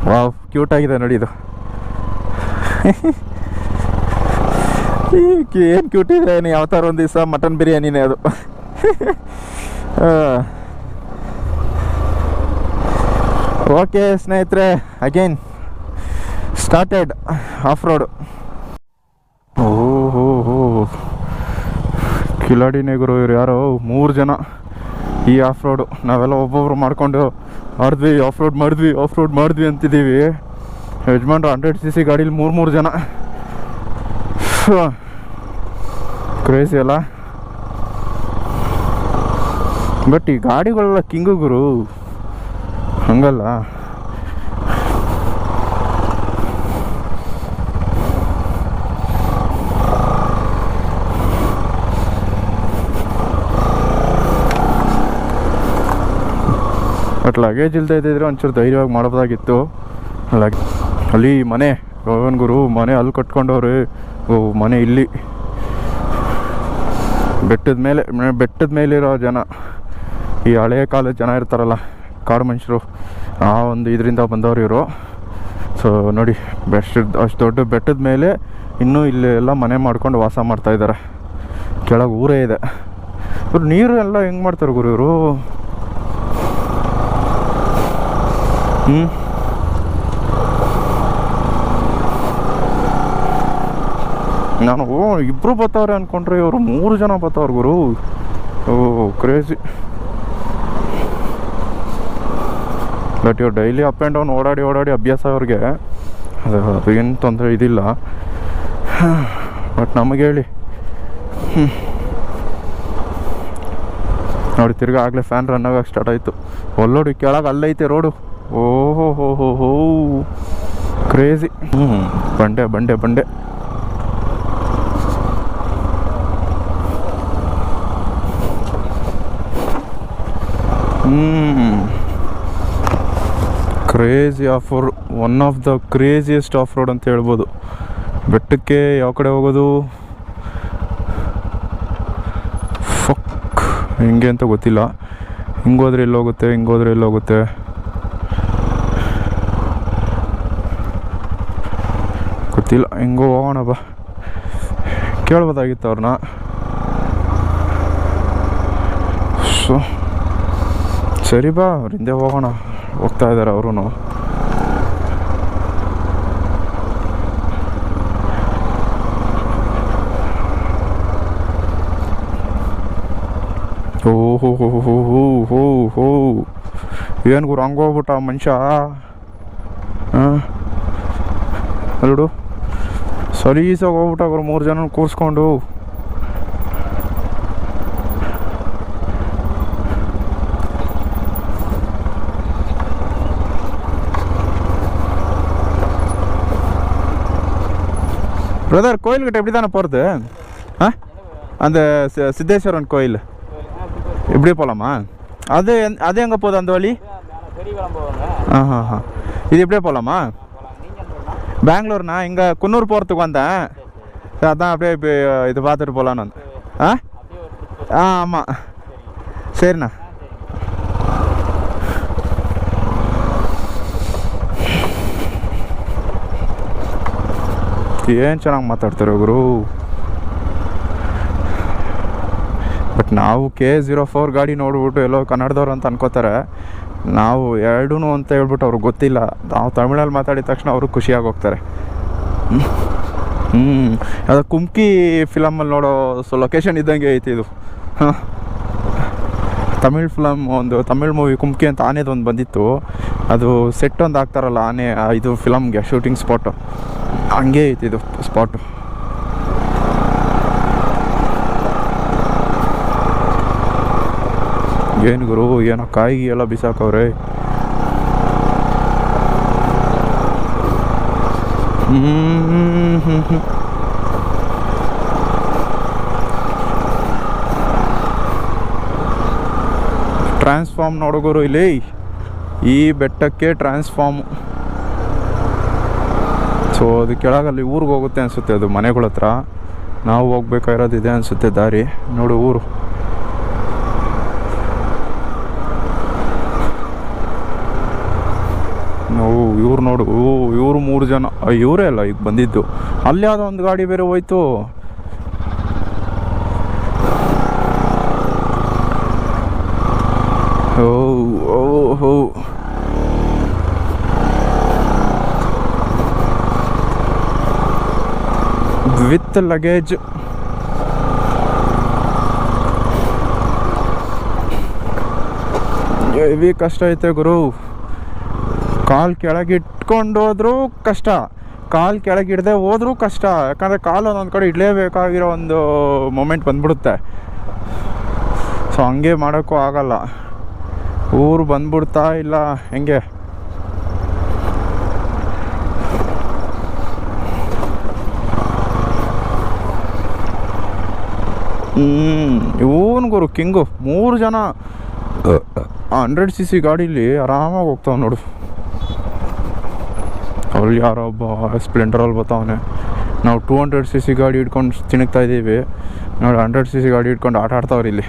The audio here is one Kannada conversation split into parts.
ವಾವ್, ಕ್ಯೂಟ್ ಆಗಿದೆ ನೋಡಿ ಇದು. ಏನು ಕ್ಯೂಟ್ ಇದೆ, ಯಾವ ಥರ ಒಂದು ದಿವಸ ಮಟನ್ ಬಿರಿಯಾನಿನೇ ಅದು. ಓಕೆ ಸ್ನೇಹಿತರೆ, ಅಗೇನ್ ಸ್ಟಾರ್ಟೆಡ್ ಆಫ್ ರೋಡ್. ಓಹೋ ಕಿಲಾಡಿನೇ ಗುರು ಇವ್ರು. ಯಾರೋ 3 ಜನ ಈ ಆಫ್ ರೋಡು. ನಾವೆಲ್ಲ ಒಬ್ಬೊಬ್ರು ಮಾಡ್ಕೊಂಡು ಆಫ್ ರೋಡ್ ಮಾಡಿದ್ವಿ ಅಂತಿದ್ದೀವಿ. ಯಜಮಾನ್ರು 100cc ಗಾಡೀಲಿ 3 ಜನ. ಕ್ರೇಜಿ ಅಲ್ಲ. ಬಟ್ ಈ ಗಾಡಿಗಳೆಲ್ಲ ಕಿಂಗು ಗುರು, ಹಂಗಲ್ಲ. ಬಟ್ ಲಗೇಜ್ ಇಲ್ದೇ ಇದ್ದಿದ್ರೆ ಒಂಚೂರು ಧೈರ್ಯವಾಗಿ ಮಾಡಬಹುದಾಗಿತ್ತು. ಅಲ್ಲಿ ಮನೆ ರೋಹನ್ ಗುರು, ಮನೆ ಅಲ್ಲಿ ಕಟ್ಕೊಂಡವ್ರೆ. ಮನೆ ಇಲ್ಲಿ ಬೆಟ್ಟದ ಮೇಲಿರೋ ಜನ, ಈ ಹಳೆಯ ಕಾಲದ ಜನ ಇರ್ತಾರಲ್ಲ, ಕಾಡು ಮನುಷ್ಯರು, ಆ ಒಂದು ಇದರಿಂದ ಬಂದವರು ಇವರು. ಸೊ ನೋಡಿ, ಅಷ್ಟು ದೊಡ್ಡ ಬೆಟ್ಟದ ಮೇಲೆ ಇನ್ನೂ ಇಲ್ಲಿ ಎಲ್ಲ ಮನೆ ಮಾಡ್ಕೊಂಡು ವಾಸ ಮಾಡ್ತಾಯಿದ್ದಾರೆ. ಕೆಳಗೆ ಊರೇ ಇದೆ. ಇವ್ರು ನೀರು ಎಲ್ಲ ಹೆಂಗೆ ಮಾಡ್ತಾರೆ ಗುರು ಇವರು? ನಾನು ಇಬ್ಬರು ಬರ್ತಾವ್ರೆ ಅಂದ್ಕೊಂಡ್ರೆ ಇವರು 3 ಜನ ಬರ್ತಾವ್ರೆ ಗುರು. ಕ್ರೇಜಿ. ಬಟ್ ಇವ್ರು ಡೈಲಿ ಅಪ್ ಆ್ಯಂಡ್ ಡೌನ್ ಓಡಾಡಿ ಅಭ್ಯಾಸ ಅವ್ರಿಗೆ. ಅದು ಏನು ತೊಂದರೆ ಇದಿಲ್ಲ. ಬಟ್ ನಮಗೆ ಹೇಳಿ ನೋಡಿ, ತಿರ್ಗಿ ಆಗಲೇ ಫ್ಯಾನ್ ರನ್ ಆಗೋಕೆ ಸ್ಟಾರ್ಟ್ ಆಯಿತು. ಒಲ್ಲೋಡಿ ಕೆಳಗೆ ಅಲ್ಲೈತೆ ರೋಡು. ಓಹೋ ಕ್ರೇಜಿ. ಬಂಡೆ. Crazy of road, one of the craziest of road ಅಂತ ಹೇಳ್ಬೋದು. ಬೆಟ್ಟಕ್ಕೆ ಯಾವ ಕಡೆ ಹೋಗೋದು ಹೆಂಗೆ ಅಂತ ಗೊತ್ತಿಲ್ಲ. ಹಿಂಗೋದ್ರೆ ಎಲ್ಲೋಗುತ್ತೆ. ಗೊತ್ತಿಲ್ಲ. ಹೆಂಗೋ ಹೋಗೋಣ ಬಾ, ಕೇಳ್ಬೋದಾಗಿತ್ತು ಅವ್ರನ್ನ. ಸೊ ಸರಿ ಬಾ, ಅವ್ರ ಹಿಂದೆ ಹೋಗೋಣ. ಹೋಗ್ತಾ ಇದ್ದಾರೆ ಅವರು. ಓಹೋ ಏನು ಗುರು, ಹಂಗೋಗ್ಬಿಟ್ಟ ಮನುಷ್ಯ. ಅಲ್ಡು ಸಲೀಸಾಗಿ ಹೋಗ್ಬಿಟ್ಟ ಗುರು, 3 ಜನ ಕೂರಿಸ್ಕೊಂಡು. பிரதர், கோயில்கிட்ட எப்படி தானே போகிறது? அந்த சித்தேஸ்வரன் கோயில் இப்படியே போகலாமா? அது எங்கே போகுது அந்த வழி? இது இப்படியே போகலாமா? பெங்களூர்ண்ணா, இங்கே குன்னூர் போகிறதுக்கு வந்தேன். அதான் அப்படியே இப்போ இது பார்த்துட்டு போகலான்னு வந்தேன். ஆமாம், சரிண்ணா. ಏನು ಚೆನ್ನಾಗಿ ಮಾತಾಡ್ತಾರೆ ಗುರು. ಬಟ್ ನಾವು K04 ಗಾಡಿ ನೋಡ್ಬಿಟ್ಟು ಎಲ್ಲೋ ಕನ್ನಡದವ್ರು ಅಂತ ಅನ್ಕೋತಾರೆ. ನಾವು ಎರಡೂ ಅಂತ ಹೇಳ್ಬಿಟ್ಟು ಅವ್ರಿಗೆ ಗೊತ್ತಿಲ್ಲ. ನಾವು ತಮಿಳಲ್ಲಿ ಮಾತಾಡಿದ ತಕ್ಷಣ ಅವರು ಖುಷಿಯಾಗಿ ಹೋಗ್ತಾರೆ. ಅದು ಕುಮ್ಕಿ ಫಿಲಮಲ್ಲಿ ನೋಡೋ ಲೊಕೇಶನ್ ಇದ್ದಂಗೆ ಐತಿ ಇದು. ತಮಿಳ್ ಫಿಲಮ್, ಒಂದು ತಮಿಳ್ ಮೂವಿ ಕುಮ್ಕಿ ಅಂತ ಆನೆದೊಂದು ಬಂದಿತ್ತು. ಅದು ಸೆಟ್ ಒಂದು ಹಾಕ್ತಾರಲ್ಲ ಆನೆ, ಇದು ಫಿಲಮ್ಗೆ ಶೂಟಿಂಗ್ ಸ್ಪಾಟು, ಹಂಗೆ ಐತಿ ಇದು ಸ್ಪಾಟು. ಏನು ಗುರು, ಏನೋ ಕಾಯಿಗೆ ಎಲ್ಲ ಬಿಸಾಕವ್ರೆ. ಟ್ರಾನ್ಸ್ಫಾರ್ಮ್ ನೋಡೋಗುರು, ಇಲ್ಲಿ ಈ ಬೆಟ್ಟಕ್ಕೆ ಟ್ರಾನ್ಸ್ಫಾರ್ಮ್. ಸೊ ಅದು ಕೆಳಗಲ್ಲಿ ಊರಿಗೆ ಹೋಗುತ್ತೆ ಅನಿಸುತ್ತೆ, ಅದು ಮನೆಗಳ ಹತ್ರ. ನಾವು ಹೋಗ್ಬೇಕಾಗಿರೋದು ಇದೆ ಅನಿಸುತ್ತೆ ದಾರಿ. ನೋಡು ಊರು. ಇವ್ರು ನೋಡು, ಇವರು 3 ಜನ, ಇವರೇ ಅಲ್ಲ ಈಗ ಬಂದಿದ್ದು. ಅಲ್ಲಿ ಯಾವುದೋ ಒಂದು ಗಾಡಿ ಬೇರೆ ಹೋಯ್ತು. ಓ ವಿತ್ ಲಗೇಜ್. ಹೆವಿ ಕಷ್ಟ ಐತೆ ಗುರು. ಕಾಲು ಕೆಳಗಿಟ್ಕೊಂಡು ಹೋದ್ರೂ ಕಷ್ಟ, ಕಾಲು ಕೆಳಗಿಡದೆ ಹೋದ್ರೂ ಕಷ್ಟ. ಯಾಕಂದರೆ ಕಾಲು ಒಂದೊಂದು ಕಡೆ ಇಡಲೇಬೇಕಾಗಿರೋ ಒಂದು ಮೊಮೆಂಟ್ ಬಂದ್ಬಿಡುತ್ತೆ. ಸೊ ಹಂಗೆ ಮಾಡೋಕ್ಕೂ ಆಗಲ್ಲ. ಊರು ಬಂದ್ಬಿಡ್ತಾ ಇಲ್ಲ ಹೆಂಗೆ. ಇವನು ಗುರು ಕಿಂಗು. 3 ಜನ 100cc ಗಾಡೀಲಿ ಆರಾಮಾಗಿ ಹೋಗ್ತಾವೆ ನೋಡು. ಅಲ್ಲಿ ಯಾರೊಬ್ಬ ಸ್ಪ್ಲೆಂಡರಲ್ಲಿ ಬರ್ತಾವನೆ. ನಾವು 200cc ಗಾಡಿ ಹಿಡ್ಕೊಂಡು ತಿನ್ನುತ್ತಾ ಇದ್ದೀವಿ, ನೋಡಿ 100cc ಗಾಡಿ ಹಿಡ್ಕೊಂಡು ಆಟ ಆಡ್ತಾವ್ರಿ ಇಲ್ಲಿ.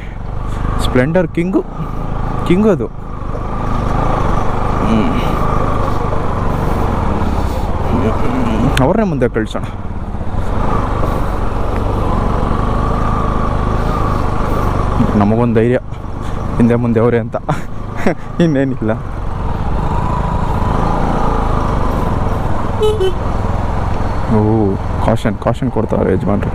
ಸ್ಪ್ಲೆಂಡರ್ ಕಿಂಗು ಅದು. ಅವ್ರನ್ನೇ ಮುಂದೆ ಕಳಿಸೋಣ. ನಮಗೊಂದು ಧೈರ್ಯ, ಹಿಂದೆ ಮುಂದೆ ಅವರೇ ಅಂತ, ಇನ್ನೇನಿಲ್ಲ. ಕಾಷನ್ ಕೊಡ್ತಾರೆ ಯಜಮಾನ್ರು.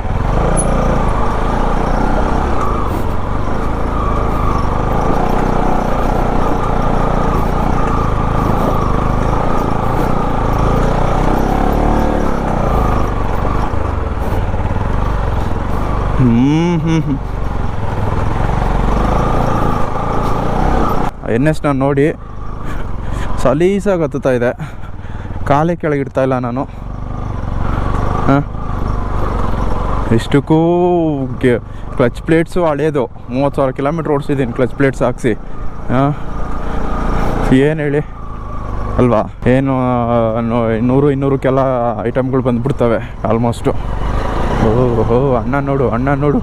NSನ ನೋಡಿ ಸಲೀಸಾಗಿ ಹತ್ತುತ್ತಾ ಇದೆ. ಕಾಲೇ ಕೆಳಗಿಡ್ತಾ ಇಲ್ಲ ನಾನು. ಇಷ್ಟಕ್ಕೂ ಕ್ಲಚ್ ಪ್ಲೇಟ್ಸು ಹಳೇದು, 30,000 ಕಿಲೋಮೀಟ್ರ್ ಓಡಿಸಿದ್ದೀನಿ ಕ್ಲಚ್ ಪ್ಲೇಟ್ಸ್ ಹಾಕ್ಸಿ. ಏನು ಹೇಳಿ ಅಲ್ವಾ, ಏನು 100-200ಕ್ಕೆಲ್ಲ ಐಟಮ್ಗಳು ಬಂದುಬಿಡ್ತವೆ ಆಲ್ಮೋಸ್ಟು. ಅಣ್ಣ ನೋಡು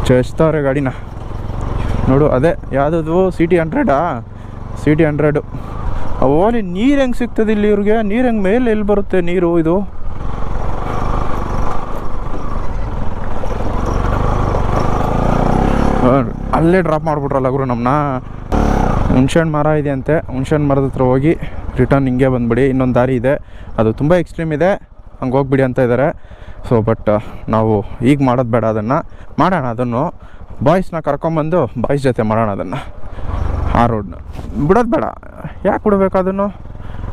ಚೇಸ್ತವ್ರೆ ಗಾಡಿನ ನೋಡು. ಅದೇ ಯಾವುದದು CT 100 ಓಲಿ. ನೀರು ಹೆಂಗೆ ಸಿಗ್ತದೆ ಇಲ್ಲಿ ಇವ್ರಿಗೆ? ನೀರು ಹೆಂಗೆ ಮೇಲೆ ಎಲ್ಲಿ ಬರುತ್ತೆ ನೀರು? ಇದು ಅಲ್ಲೇ ಡ್ರಾಪ್ ಮಾಡಿಬಿಟ್ರಲ್ಲ ಗುರು ನಮ್ಮನ್ನ. ಹುಣ್ಸೆಹಣ್ಣು ಮರ ಇದೆ ಅಂತೆ, ಹುಣ್ಸೆಹಣ್ಣು ಮರದ ಹತ್ರ ಹೋಗಿ ರಿಟರ್ನ್ ಹಿಂಗೆ ಬಂದುಬಿಡಿ. ಇನ್ನೊಂದು ದಾರಿ ಇದೆ, ಅದು ತುಂಬ ಎಕ್ಸ್ಟ್ರೀಮ್ ಇದೆ, ಹಂಗೆ ಹೋಗ್ಬಿಡಿ ಅಂತ ಇದ್ದಾರೆ. ಸೊ ಬಟ್ ನಾವು ಈಗ ಮಾಡೋದು ಬೇಡ, ಅದನ್ನು ಬಾಯ್ಸ್ನ ಕರ್ಕೊಂಬಂದು ಬಾಯ್ಸ್ ಜೊತೆ ಮಾಡೋಣ ಅದನ್ನು. ಆ ರೋಡ್ನ ಬಿಡೋದು ಬೇಡ. ಯಾಕೆ ಬಿಡಬೇಕು ಅದನ್ನು?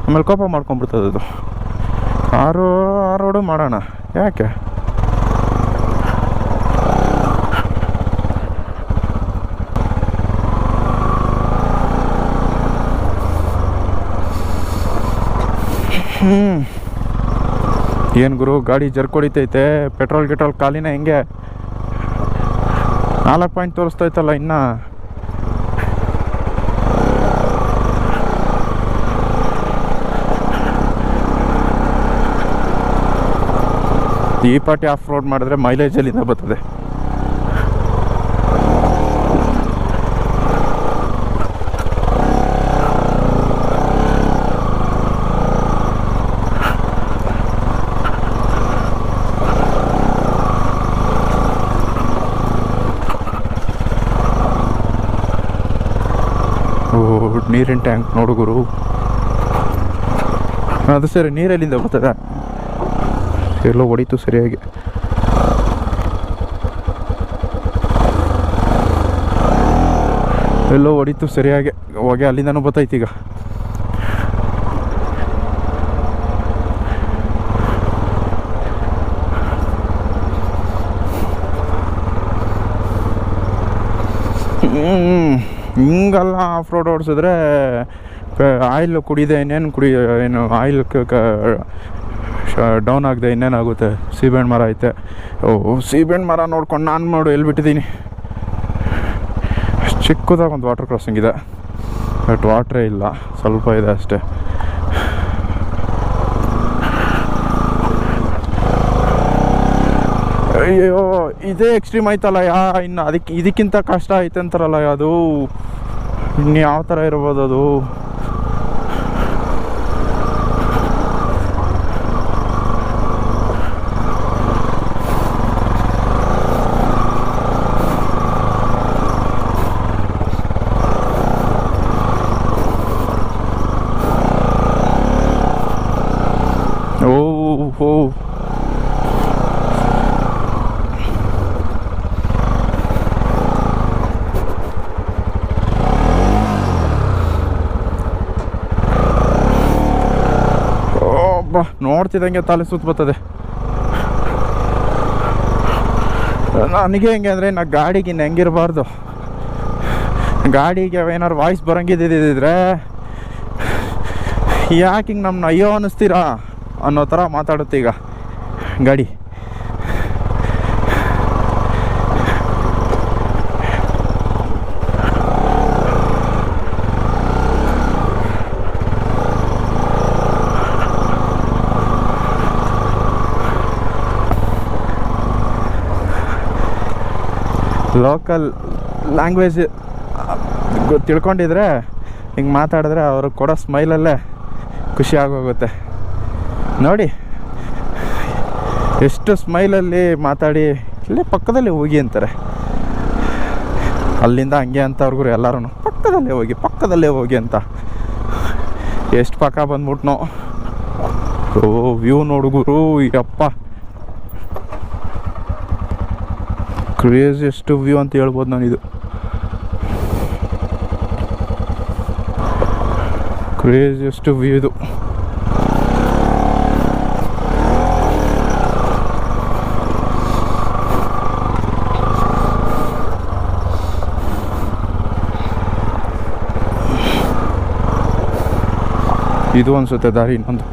ಆಮೇಲೆ ಕೋಪ ಮಾಡ್ಕೊಂಬಿಡ್ತದೆ ಅದು. ಆ ರೋಡು ಮಾಡೋಣ, ಯಾಕೆ? ಏನು ಗುರು ಗಾಡಿ ಜರ್ಕ್ ಹೊಡಿತೈತೆ. ಪೆಟ್ರೋಲ್ ಖಾಲಿನ ಹೆಂಗೆ? 4 ಪಾಯಿಂಟ್ ತೋರಿಸ್ತೈತಲ್ಲ ಇನ್ನು. ಈ ಪಾಟಿ ಆಫ್ ರೋಡ್ ಮಾಡಿದ್ರೆ ಮೈಲೇಜಲ್ಲಿಂದ ಬರ್ತದೆ. ನೀರಿನ ಟ್ಯಾಂಕ್ ನೋಡು ಗುರು. ಅದು ಸರಿ, ನೀರಲ್ಲಿಂದ ಬರ್ತದೆ. ಎಲ್ಲೋ ಹೊಡಿತು ಸರಿಯಾಗಿ. ಹೊಗೆ ಅಲ್ಲಿಂದನೂ ಬರ್ತೈತಿ ಈಗ. ಹಿಂಗೆಲ್ಲ ಆಫ್ ರೋಡ್ ಓಡಿಸಿದ್ರೆ ಆಯಿಲ್ ಕುಡಿದೆ ಏನು ಆಯಿಲ್ ಡೌನ್ ಆಗದೆ ಇನ್ನೇನಾಗುತ್ತೆ? ಸೀಬೆಹಣ್ಣು ಮರ ಐತೆ. ಸೀಬೆಹಣ್ಣು ಮರ ನೋಡ್ಕೊಂಡು ನಾನು ಎಲ್ಲಿ ಬಿಟ್ಟಿದ್ದೀನಿ. ಚಿಕ್ಕದಾಗ ಒಂದು ವಾಟರ್ ಕ್ರಾಸಿಂಗ್ ಇದೆ, ಬಟ್ ವಾಟ್ರೇ ಇಲ್ಲ, ಸ್ವಲ್ಪ ಇದೆ ಅಷ್ಟೇ. ಅಯ್ಯೋ ಇದೇ ಎಕ್ಸ್ಟ್ರೀಮ್ ಆಯ್ತಲ್ಲ ಇನ್ನು ಇದಕ್ಕಿಂತ ಕಷ್ಟ ಐತೆ ಅಂತಾರಲ್ಲ ಅದು. ಇನ್ನು ಯಾವ ಥರ ಇರ್ಬೋದು ಅದು? ಓಹೋ ನೋಡ್ತಿದ್ದಂಗೆ ತಲೆ ಸುತ್ತ ಬರ್ತದೆ ನನಗೆ ಹೆಂಗೆ ಅಂದರೆ ನಾ ಗಾಡಿಗೆ ಇನ್ನು ಹೆಂಗಿರಬಾರ್ದು, ಗಾಡಿಗೆ ಏನಾರು ವಾಯ್ಸ್ ಬರೋಂಗಿದ್ದಿದ್ರೆ ಯಾಕೆ ಹಿಂಗೆ ನಮ್ಮನ್ನ ಅಯ್ಯೋ ಅನ್ನಿಸ್ತೀರಾ ಅನ್ನೋ ಥರ ಮಾತಾಡುತ್ತೆ ಈಗ ಗಾಡಿ. ಲೋಕಲ್ ಲ್ಯಾಂಗ್ವೇಜ್ ತಿಳ್ಕೊಂಡಿದ್ರೆ ಹಿಂಗೆ ಮಾತಾಡಿದ್ರೆ ಅವರು ಕೊಡೋ ಸ್ಮೈಲಲ್ಲೇ ಖುಷಿ ಆಗೋಗುತ್ತೆ ನೋಡಿ. ಎಷ್ಟು ಸ್ಮೈಲಲ್ಲಿ ಮಾತಾಡಿ ಇಲ್ಲೇ ಪಕ್ಕದಲ್ಲೇ ಹೋಗಿ ಅಂತಾರೆ, ಅಲ್ಲಿಂದ ಹಂಗೆ ಅಂತ ಅವ್ರಿಗೂ ಎಲ್ಲರೂ ಪಕ್ಕದಲ್ಲೇ ಹೋಗಿ ಅಂತ. ಎಷ್ಟು ಪಕ್ಕ ಬಂದ್ಬಿಟ್ನೋ. ಓ ವ್ಯೂ ನೋಡುಗುರು ಯಪ್ಪ, ಕ್ರೇಜಿಯೆಸ್ಟ್ ವ್ಯೂ ಅಂತ ಹೇಳ್ಬೋದು ನಾನಿದು. ಕ್ರೇಜಿಯೆಸ್ಟ್ ವ್ಯೂ ಇದು. ಇದು ಅನ್ಸುತ್ತೆ ದಾರಿ ಇನ್ನೊಂದು.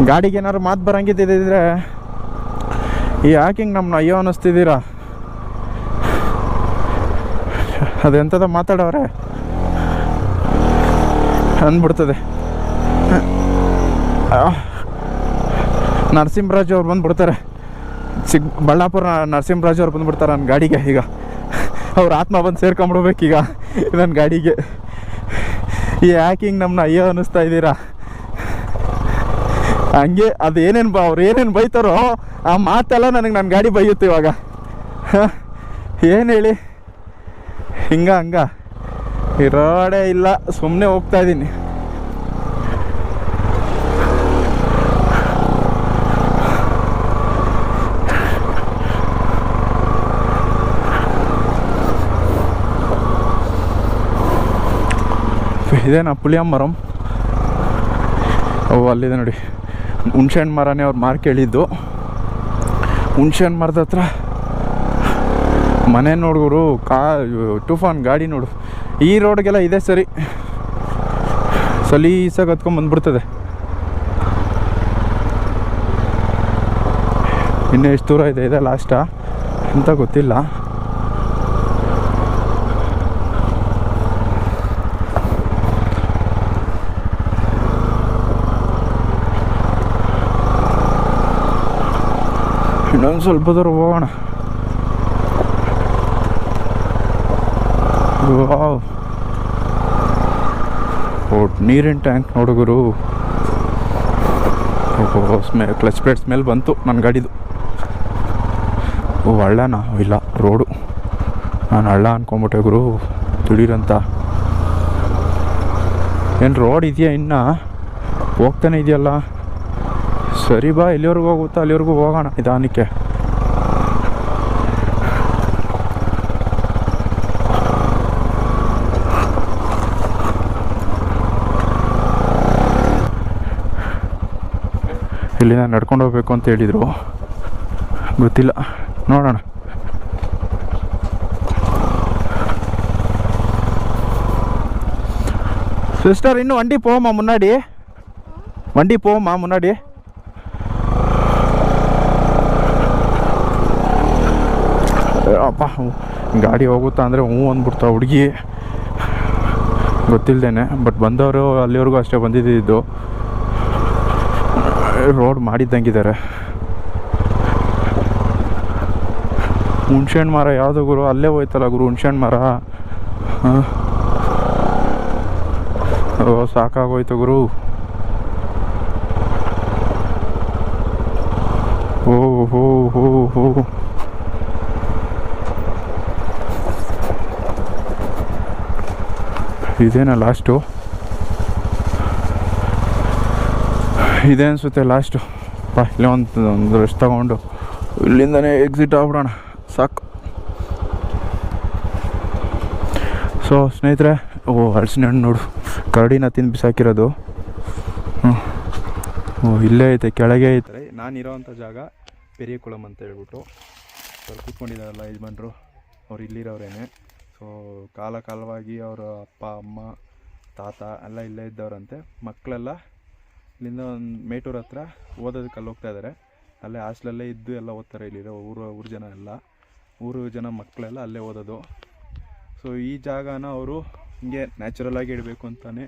ಗಾಡಿಗೆ ಏನಾದ್ರು ಮಾತು ಬರಂಗಿದ್ದಿದ್ರೆ ಯಾಕೆ ಹಿಂಗೆ ನಮ್ಮನ್ನ ಅಯ್ಯೋ ಅನ್ನಿಸ್ತಿದ್ದೀರಾ, ಅದೆಂಥದ ಮಾತಾಡೋರೆ ಅಂದ್ಬಿಡ್ತದೆ. ನರಸಿಂಹರಾಜ್ ಅವ್ರು ಬಂದುಬಿಡ್ತಾರೆ, ಬಳ್ಳಾಪುರ ನರಸಿಂಹರಾಜ್ ಅವ್ರು ಬಂದುಬಿಡ್ತಾರೆ ನನ್ನ ಗಾಡಿಗೆ. ಈಗ ಅವ್ರ ಆತ್ಮ ಬಂದು ಸೇರ್ಕೊಂಬಿಡ್ಬೇಕೀಗ ನನ್ನ ಗಾಡಿಗೆ. ಯಾಕೆ ಹಿಂಗೆ ನಮ್ಮನ್ನ ಅಯ್ಯೋ ಅನ್ನಿಸ್ತಾ ಇದ್ದೀರಾ ಹಂಗೆ. ಅದು ಅವ್ರು ಏನೇನು ಬೈತಾರೋ ಆ ಮಾತೆಲ್ಲ ನನಗೆ ನನ್ನ ಗಾಡಿ ಬೈಯುತ್ತೆ ಇವಾಗ. ಏನು ಹೇಳಿ, ಹಂಗ ಇರೋಡೆ ಇಲ್ಲ, ಸುಮ್ಮನೆ ಹೋಗ್ತಾ ಇದ್ದೀನಿ. ಇದೇನಾ ಪುಳಿಯ ಮರಂ? ಓ ಅಲ್ಲಿದೆ ನೋಡಿ, ಹುಣ್ಸೆಹಣ್ಣು ಮರನೇ ಅವ್ರು ಮಾರ್ಕ್ ಹೇಳಿದ್ದು. ಹುಣ್ಸೆಹಣ್ಣು ಮರದ ಹತ್ರ ಮನೆ ನೋಡ್ಗುರು, ಟೂಫಾನ್ ಗಾಡಿ ನೋಡು. ಈ ರೋಡ್ಗೆಲ್ಲ ಇದೆ ಸರಿ, ಸಲೀಸಾಗಿ ಹತ್ಕೊಂಡ್ಬಂದ್ಬಿಡ್ತದೆ. ಇನ್ನೂ ಎಷ್ಟು ದೂರ ಇದೆ ಲಾಸ್ಟಾ ಅಂತ ಗೊತ್ತಿಲ್ಲ. ಇನ್ನೊಂದು ಸ್ವಲ್ಪ ದೂರ ಹೋಗೋಣ. ನೀರಿನ ಟ್ಯಾಂಕ್ ನೋಡುಗರು. ಕ್ಲಚ್ ಪ್ಲೇಟ್ ಸ್ಮೆಲ್ ಬಂತು ನನ್ನ ಗಾಡಿದು. ಹಳ್ಳನಾ? ಇಲ್ಲ, ರೋಡು. ನಾನು ಹಳ್ಳ ಅನ್ಕೊಂಬಿಟ್ಟೆ ಗುರು ದಿಢೀರಂತ. ಏನು ರೋಡ್ ಇದೆಯಾ ಇನ್ನು? ಹೋಗ್ತಾನೆ ಇದೆಯಲ್ಲ. ಸರಿ ಬಾ, ಎಲ್ಲಿವರೆಗೂ ಹೋಗುತ್ತಾ ಅಲ್ಲಿವರೆಗೂ ಹೋಗೋಣ ನಿಧಾನಕ್ಕೆ. ಇಲ್ಲಿಂದ ನಡ್ಕೊಂಡು ಹೋಗ್ಬೇಕು ಅಂತ ಹೇಳಿದರು, ಗೊತ್ತಿಲ್ಲ, ನೋಡೋಣ. ಸಿಸ್ಟರ್ ಇನ್ನೂ வண்டி போமா முன்னாடி, வண்டி போமா முன்னாடி. ಅಪ್ಪ ಗಾಡಿ ಹೋಗುತ್ತಾ ಅಂದರೆ ಹ್ಞೂ ಅಂದ್ಬಿಡ್ತಾ ಹುಡುಗಿ, ಗೊತ್ತಿಲ್ಲದೇನೆ. ಬಟ್ ಬಂದವರು ಅಲ್ಲಿವರೆಗೂ ಅಷ್ಟೇ ಬಂದಿದ್ದು. ರೋಡ್ ಮಾಡಿದ್ದಂಗಿದ್ದಾರೆ. ಹುಣ್ಸೆಹಣ್ಣು ಮರ ಯಾವುದು ಗುರು? ಅಲ್ಲೇ ಹೋಯ್ತಲ್ಲ ಗುರು ಹುಣ್ಸೆಹಣ್ಣು ಮರ. ಸಾಕಾಗೋಯ್ತು ಗುರು. ಹೋ ಹೋ ಹೋ ಹೋ ಇದೇನಾ ಲಾಸ್ಟು? ಇದೆ ಅನಿಸುತ್ತೆ ಲಾಸ್ಟು. ಇಲ್ಲೇ ಒಂದು ರೆಸ್ಟ್ ತಗೊಂಡು ಇಲ್ಲಿಂದನೇ ಎಕ್ಸಿಟ್ ಆಗ್ಬಿಡೋಣ ಸಾಕು. ಸೊ ಸ್ನೇಹಿತರೆ, ಹಲಸಿನ ಹಣ್ಣು ನೋಡು, ಕರಡಿನ ತಿಂದು ಬಿಸಾಕಿರೋದು. ಇಲ್ಲೇ ಐತೆ, ಕೆಳಗೆ ಐತೆ. ನಾನಿರೋವಂಥ ಜಾಗ ಪೆರಿಯಕುಳಂ ಅಂತ ಹೇಳ್ಬಿಟ್ಟು ಅವ್ರು ಕೂತ್ಕೊಂಡಿದ್ದಾರಲ್ಲ ಯಜಮಾನ್ರು, ಅವ್ರು ಇಲ್ಲಿರೋರೇನೆ. ಸೊ ಕಾಲವಾಗಿ ಅವರ ಅಪ್ಪ ಅಮ್ಮ ತಾತ ಎಲ್ಲ ಇಲ್ಲೇ ಇದ್ದವರಂತೆ. ಮಕ್ಕಳೆಲ್ಲ ಇಲ್ಲಿಂದ ಒಂದು ಮೇಟೂರು ಹತ್ರ ಓದೋದಕ್ಕೆ ಅಲ್ಲಿ ಹೋಗ್ತಾ ಇದ್ದಾರೆ. ಅಲ್ಲೇ ಹಾಸ್ಟೆಲಲ್ಲೇ ಇದ್ದು ಎಲ್ಲ ಓದ್ತಾರೆ. ಇಲ್ಲಿರೋ ಊರು ಜನ ಎಲ್ಲ, ಊರು ಜನ ಮಕ್ಕಳೆಲ್ಲ ಅಲ್ಲೇ ಓದೋದು. ಸೊ ಈ ಜಾಗನ ಅವರು ಹಿಂಗೆ ನ್ಯಾಚುರಲಾಗಿ ಇಡಬೇಕು ಅಂತಲೇ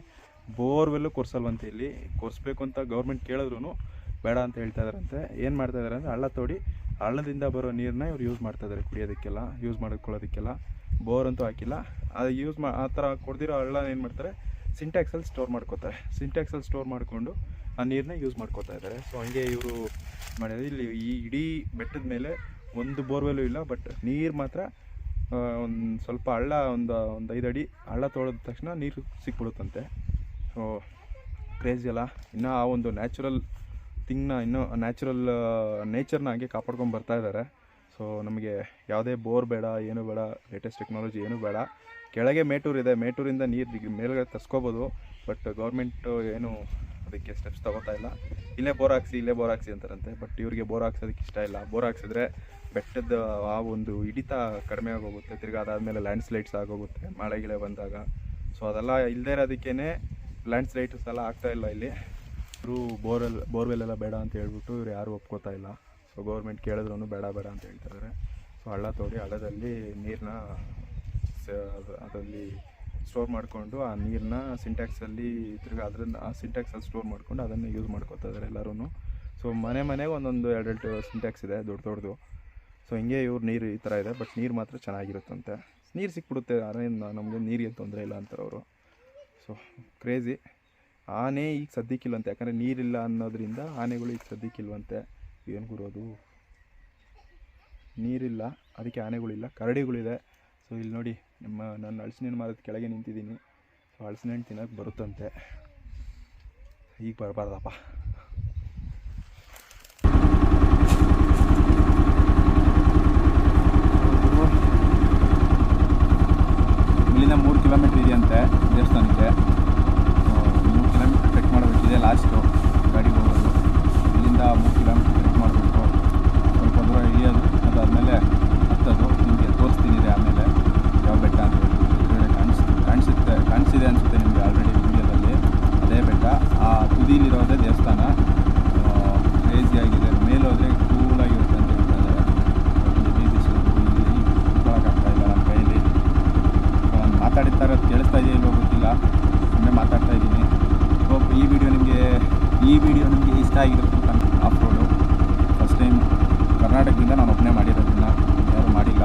ಬೋರ್ವೆಲ್ಲು ಕೊರ್ಸಲ್ವಂತೆ. ಇಲ್ಲಿ ಕೊರಿಸ್ಬೇಕು ಅಂತ ಗೌರ್ಮೆಂಟ್ ಕೇಳಿದ್ರು ಬೇಡ ಅಂತ ಹೇಳ್ತಾ ಇದ್ದಾರಂತೆ. ಏನು ಮಾಡ್ತಾಯಿದ್ದಾರೆ ಅಂದರೆ ಹಳ್ಳ ತೋಡಿ ಹಳ್ಳದಿಂದ ಬರೋ ನೀರನ್ನ ಇವ್ರು ಯೂಸ್ ಮಾಡ್ತಾಯಿದ್ದಾರೆ, ಕುಡಿಯೋದಕ್ಕೆಲ್ಲ ಯೂಸ್ ಮಾಡ್ಕೊಳ್ಳೋದಕ್ಕೆಲ್ಲ. ಬೋರ್ ಅಂತೂ ಹಾಕಿಲ್ಲ. ಅದು ಆ ಥರ ಕೊಡ್ದಿರೋ ಹಳ್ಳ ಏನು ಮಾಡ್ತಾರೆ, ಸಿಂಟ್ಯಾಕ್ಸಲ್ಲಿ ಸ್ಟೋರ್ ಮಾಡ್ಕೋತಾರೆ. ಸಿಂಟ್ಯಾಕ್ಸಲ್ಲಿ ಸ್ಟೋರ್ ಮಾಡಿಕೊಂಡು ಆ ನೀರನ್ನ ಯೂಸ್ ಮಾಡ್ಕೋತಾ ಇದ್ದಾರೆ. ಸೊ ಹಂಗೆ ಇವರು ಮಾಡಿದ್ರೆ ಇಲ್ಲಿ ಈ ಇಡೀ ಬೆಟ್ಟದ ಮೇಲೆ ಒಂದು ಬೋರ್ವೆಲ್ಲೂ ಇಲ್ಲ. ಬಟ್ ನೀರು ಮಾತ್ರ ಒಂದು ಸ್ವಲ್ಪ ಹಳ್ಳ ಒಂದು 5 ಅಡಿ ಹಳ್ಳ ತೊಳೆದ ತಕ್ಷಣ ನೀರು ಸಿಕ್ಬಿಡುತ್ತಂತೆ. ಸೊ ಕ್ರೇಜಿ ಅಲ್ಲ. ಇನ್ನೂ ಆ ಒಂದು ನ್ಯಾಚುರಲ್ ಥಿಂಗ್ನ, ಇನ್ನೂ ನ್ಯಾಚುರಲ್ ನೇಚರ್ನ ಹಾಗೆ ಕಾಪಾಡ್ಕೊಂಡು ಬರ್ತಾ ಇದ್ದಾರೆ. ಸೊ ನಮಗೆ ಯಾವುದೇ ಬೋರ್ ಬೇಡ, ಏನೂ ಬೇಡ, ಲೇಟೆಸ್ಟ್ ಟೆಕ್ನಾಲಜಿ ಏನೂ ಬೇಡ. ಕೆಳಗೆ ಮೇಟೂರು ಇದೆ, ಮೇಟೂರಿಂದ ನೀರು ಮೇಲ್ಗಡೆ ತರ್ಸ್ಕೋಬೋದು. ಬಟ್ ಗೌರ್ಮೆಂಟು ಏನು ಅದಕ್ಕೆ ಸ್ಟೆಪ್ಸ್ ತೊಗೋತಾ ಇಲ್ಲ. ಇಲ್ಲೇ ಬೋರ್ ಹಾಕ್ಸಿ ಅಂತಾರಂತೆ. ಬಟ್ ಇವರಿಗೆ ಬೋರ್ ಹಾಕ್ಸೋದಕ್ಕೆ ಇಷ್ಟ ಇಲ್ಲ. ಬೋರ್ ಹಾಕ್ಸಿದ್ರೆ ಬೆಟ್ಟದ ಆ ಒಂದು ಹಿಡಿತ ಕಡಿಮೆ ಆಗೋಗುತ್ತೆ. ತಿರ್ಗಿ ಅದಾದಮೇಲೆ ಲ್ಯಾಂಡ್ ಸ್ಲೈಡ್ಸ್ ಆಗೋಗುತ್ತೆ ಮಳೆ ಬಂದಾಗ. ಸೊ ಅದೆಲ್ಲ ಇಲ್ಲದೇ ಇರೋದಕ್ಕೇ ಲ್ಯಾಂಡ್ ಸ್ಲೈಡ್ಸ್ ಎಲ್ಲ ಆಗ್ತಾಯಿಲ್ಲ ಇಲ್ಲಿ. ಇವರು ಬೋರ್ವೆಲ್ ಎಲ್ಲ ಬೇಡ ಅಂತ ಹೇಳ್ಬಿಟ್ಟು ಇವ್ರು ಯಾರೂ ಒಪ್ಕೋತಾ ಇಲ್ಲ. ಸೊ ಗೌರ್ಮೆಂಟ್ ಕೇಳಿದ್ರು ಬೇಡ ಅಂತ ಹೇಳ್ತಾಯಿದ್ದಾರೆ. ಸೊ ಹಳ್ಳ ತೋಡಿ ಹಳ್ಳದಲ್ಲಿ ನೀರನ್ನ ಅದರಲ್ಲಿ ಸ್ಟೋರ್ ಮಾಡಿಕೊಂಡು ಆ ನೀರನ್ನ ಸಿಂಟ್ಯಾಕ್ಸಲ್ಲಿ ತಿರ್ಗಿ ಅದನ್ನು ಆ ಸಿಂಟ್ಯಾಕ್ಸಲ್ಲಿ ಸ್ಟೋರ್ ಮಾಡಿಕೊಂಡು ಅದನ್ನು ಯೂಸ್ ಮಾಡ್ಕೋತಾ ಇದ್ದಾರೆ ಎಲ್ಲರೂ. ಸೊ ಮನೆಗೆ ಒಂದೊಂದು 2 ಸಿಂಟ್ಯಾಕ್ಸ್ ಇದೆ, ದೊಡ್ಡದು. ಸೊ ಹಿಂಗೆ ಇವ್ರು ನೀರು ಈ ಥರ ಇದೆ. ಬಟ್ ನೀರು ಮಾತ್ರ ಚೆನ್ನಾಗಿರುತ್ತಂತೆ. ನೀರು ಸಿಕ್ಬಿಡುತ್ತೆ, ನಮಗೆ ನೀರಿಗೆ ತೊಂದರೆ ಇಲ್ಲ ಅಂತಾರೆ ಅವರು. So crazy. ಆನೆ ಈಗ ಸದ್ಯಕ್ಕಿಲ್ವಂತೆ, ಯಾಕಂದರೆ ನೀರಿಲ್ಲ ಅನ್ನೋದ್ರಿಂದ ಆನೆಗಳು ಈಗ ಸದ್ಯಕ್ಕಿಲ್ವಂತೆ. ಏನು ಗುರೋದು, ನೀರಿಲ್ಲ ಅದಕ್ಕೆ ಆನೆಗಳಿಲ್ಲ, ಕರಡಿಗಳಿದೆ. ಸೊ ಇಲ್ಲಿ ನೋಡಿ, ನಾನು ಹಲಸಿನ ಹಣ್ಣು ಮರದ ಕೆಳಗೆ ನಿಂತಿದ್ದೀನಿ. ಸೊ ಹಲಸಿನ ಹಣ್ಣು ತಿನ್ನೋಕ್ಕೆ ಬರುತ್ತಂತೆ. ಈಗ ಬರಬಾರ್ದಪ್ಪ. ಇಲ್ಲಿಂದ 3 ಕಿಲೋಮೀಟ್ರ್ ಇದೆಯಂತೆ ದೇವಸ್ಥಾನಕ್ಕೆ. 3 ಕಿಲೋಮೀಟ್ರ್ ಟ್ರೆಕ್ ಮಾಡಬೇಕಿದೆ ಲಾಸ್ಟು ಗಾಡಿಗೆ ಹೋಗೋದು. ಇಲ್ಲಿಂದ 3 ಕಿಲೋಮೀಟ್ರ್ ಟ್ರೆಕ್ ಮಾಡಬೇಕು, ಸ್ವಲ್ಪ ದೂರ ಇಳಿಯೋದು, ಅದಾದಮೇಲೆ ಹತ್ತೋದು. ನಿಮಗೆ ತೋರಿಸ್ತೀನಿ ಆಮೇಲೆ ಯಾವ ಬೆಟ್ಟ ಅಂತ ಕಾಣಿಸಿದೆ ಅನಿಸುತ್ತೆ ನಿಮಗೆ ಆಲ್ರೆಡಿ ವಿಡಿಯೋದಲ್ಲಿ. ಅದೇ ಬೆಟ್ಟ, ಆ ತುದಿಲಿರೋದೇ ದೇವಸ್ಥಾನ. ಕ್ರೇಜಿಯಾಗಿದೆ. ಮೇಲೆ ಹೋದರೆ ಕೂಲಾಗಿರುತ್ತೆ ಅಂತ ಹೇಳ್ತಾ ಇದ್ದಾರೆ. ಇಲ್ಲಿ ಬಿಸಿಲು, ಇಲ್ಲಿ ಕುತ್ಕೊಳ್ಳೋಕ್ಕಾಗ್ತಾಯಿಲ್ಲ ನಮ್ಮ ಕೈಯಲ್ಲಿ. ನಾನು ಮಾತಾಡ್ತಾ ಇರೋದು ಕೇಳಿಸ್ತಾ ಇದೆಯಾ ಇಲ್ವೋ ಗೊತ್ತಿಲ್ಲ, ಸುಮ್ಮನೆ ಮಾತಾಡ್ತಾ ಇದ್ದೀನಿ. ಈ ವಿಡಿಯೋ ನಿಮಗೆ ಇಷ್ಟ ಆಗಿರುತ್ತೆ. ಆಫ್ ರೋಡು ಫಸ್ಟ್ ಟೈಮ್ ಕರ್ನಾಟಕದಿಂದ ನಾನು ಒಬ್ಬನೇ ಮಾಡಿರೋದನ್ನ, ಯಾರೂ ಮಾಡಿಲ್ಲ.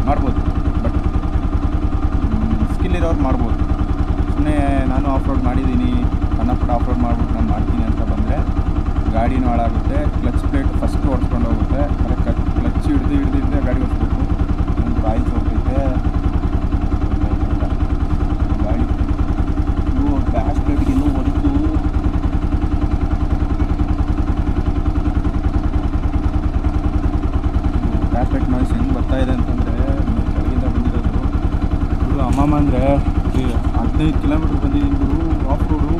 ಮಾಡ್ಬೋದು, ಬಟ್ ಸ್ಕಿಲ್ ಇರೋರು ಮಾಡ್ಬೋದು. ಸುಮ್ಮನೆ ನಾನು ಆಫ್ ರೋಡ್ ಮಾಡಿದ್ದೀನಿ, ಸಣ್ಣಪುಟ್ಟ ಆಫ್ ರೋಡ್ ಮಾಡ್ಬಿಟ್ಟು ನಾನು ಮಾಡ್ತೀನಿ ಅಂತ ಬಂದರೆ ಗಾಡಿನೂ ಹಾಳಾಗುತ್ತೆ. ಕ್ಲಚ್ ಪ್ಲೇಟ್ ಫಸ್ಟ್ ಓಡಿಸ್ಕೊಂಡು ಹೋಗುತ್ತೆ. ಕ್ಲಚ್ ಹಿಡಿದು ಗಾಡಿ ಓಡಿಸ್ಬೇಕು. ಒಂದು ಆಯಿಲ್ ಹೋಗ್ತೈತೆ ಗಾಡಿ. ಗ್ಯಾಸ್ ಪ್ಲೇಟ್ಗೆ ಇನ್ನೂ ಹೊಡಿತು. ಗ್ಯಾಸ್ ಪ್ಲೇಟ್ ನಾಯ್ಸ್ ಹೆಂಗೆ ಬರ್ತಾಯಿದೆ ಅಂತಂದರೆ, ಕೆಳಗಿಂದ ಬಂದಿರೋದು ಗುರು ಅಮ್ಮಮ್ಮ ಅಂದರೆ 15 ಕಿಲೋಮೀಟ್ರ್ ಬಂದಿದ್ದೀನಿ ಗುರು ಆಫ್ ರೋಡು.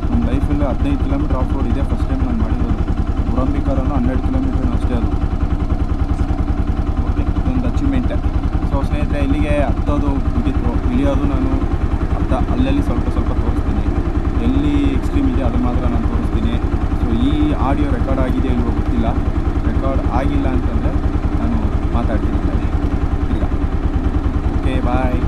ನಮ್ಮ ಲೈಫಲ್ಲಿ 15 ಕಿಲೋಮೀಟ್ರ್ ಆಫ್ ರೋಡ್ ಇದೆ ಫಸ್ಟ್ ಟೈಮ್ ನಾನು ಮಾಡಿರೋದು. ಗುರಂಬಿಕಾರನ್ನು 12 ಕಿಲೋಮೀಟ್ರ್ ಅಷ್ಟೇ ಅದು. ಓಕೆ, ಇದೊಂದು ಅಚೀವ್ಮೆಂಟೇ. ಸೊ ಸ್ನೇಹಿತರೆ, ಇಲ್ಲಿಗೆ ಹತ್ತೋದು ಮುಗಿತು. ಇಳಿಯೋದು ನಾನು ಅಲ್ಲಲ್ಲಿ ಸ್ವಲ್ಪ ತೋರಿಸ್ತೀನಿ. ಎಲ್ಲಿ ಎಕ್ಸ್ಟ್ರೀಮ್ ಇದೆ ಅದು ಮಾತ್ರ ನಾನು ತೋರಿಸ್ತೀನಿ. ಸೊ ಈ ಆಡಿಯೋ ರೆಕಾರ್ಡ್ ಆಗಿದೆ ಇಲ್ವೋ ಗೊತ್ತಿಲ್ಲ. ರೆಕಾರ್ಡ್ ಆಗಿಲ್ಲ ಅಂತಂದರೆ ನಾನು ಮಾತಾಡ್ತೀನಿ ಇಲ್ಲ. ಓಕೆ, ಬಾಯ್.